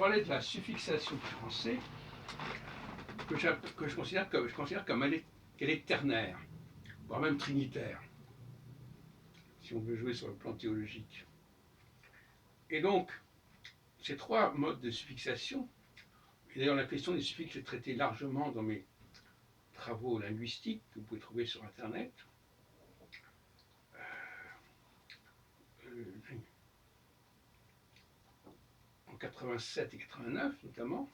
parlais de la suffixation du français, que je considère comme qu'elle est ternaire, voire même trinitaire, si on veut jouer sur le plan théologique. Et donc, ces trois modes de suffixation, et d'ailleurs la question des suffixes est traitée largement dans mes travaux linguistiques que vous pouvez trouver sur Internet, en 87 et 89 notamment,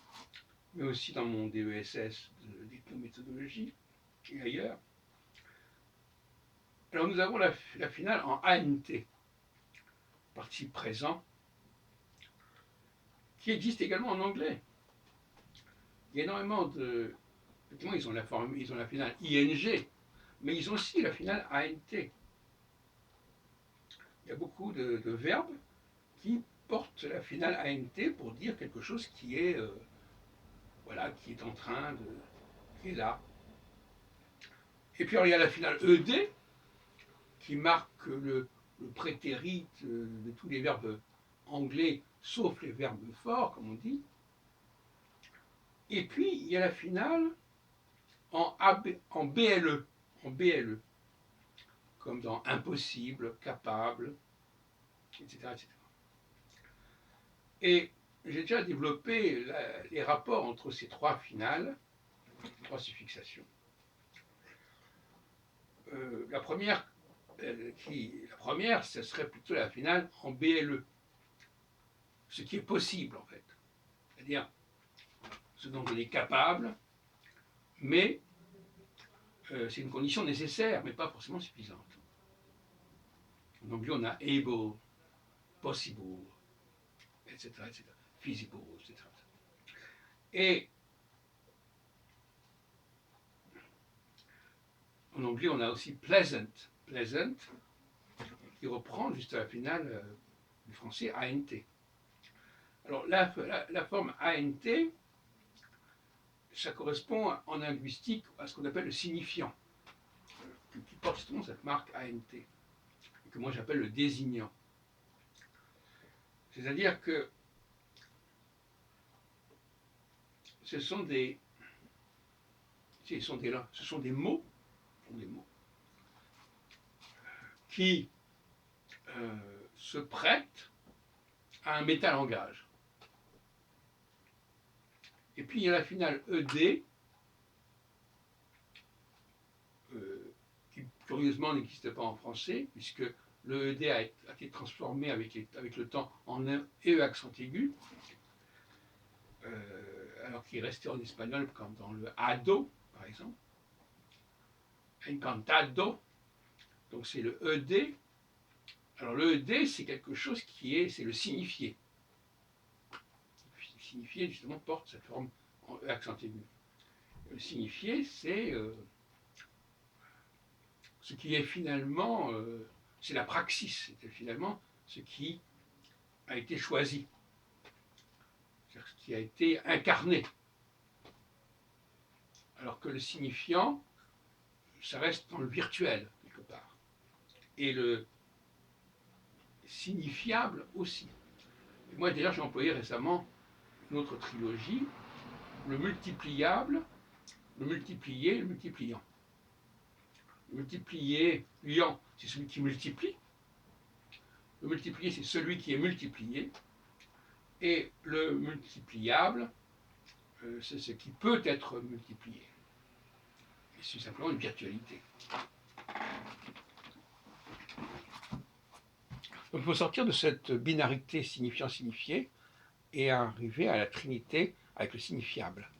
mais aussi dans mon DESS d'ethnométhodologie et ailleurs. Alors nous avons la finale en ANT, participe présent, qui existe également en anglais. Il y a énormément de... Effectivement, ils ont la finale ING, mais ils ont aussi la finale ANT. Il y a beaucoup de verbes qui portent la finale ANT pour dire quelque chose qui est, voilà, qui est en train de... qui est là. Et puis alors, il y a la finale ED, qui marque le prétérit de tous les verbes anglais, sauf les verbes forts, comme on dit. Et puis, il y a la finale en BLE, comme dans impossible, capable, etc. etc. Et j'ai déjà développé les rapports entre ces trois finales, trois suffixations. La première, ce serait plutôt la finale en BLE, ce qui est possible en fait. C'est-à-dire ce dont on est capable, mais c'est une condition nécessaire, mais pas forcément suffisante. En anglais, on a able, possible, etc., etc., feasible, etc. Et en anglais, on a aussi pleasant, qui reprend juste à la finale du français ANT. Alors la forme ANT, ça correspond en linguistique à ce qu'on appelle le signifiant, qui porte justement cette marque ANT, et que moi j'appelle le désignant. C'est-à-dire que ce sont des mots qui se prêtent à un métalangage. Et puis il y a la finale ED, qui curieusement n'existe pas en français, puisque le ED a été transformé avec le temps en un EE accent aigu, alors qu'il est resté en espagnol comme dans le ado, par exemple. Encantado, donc c'est le ED. Alors le ED, c'est quelque chose c'est le signifié. Le signifié, justement, porte cette forme en E accent aigu. Le signifié, c'est ce qui est finalement, c'est la praxis, c'est finalement ce qui a été choisi, c'est-à-dire ce qui a été incarné. Alors que le signifiant, ça reste dans le virtuel, quelque part. Et le signifiable aussi. Et moi, d'ailleurs, j'ai employé récemment une autre trilogie, le multipliable, le multiplié et le multipliant. Le multipliant, c'est celui qui multiplie. Le multiplié, c'est celui qui est multiplié. Et le multipliable, c'est ce qui peut être multiplié. Et c'est simplement une virtualité. Donc il faut sortir de cette binarité signifiant-signifié et arriver à la trinité avec le signifiable.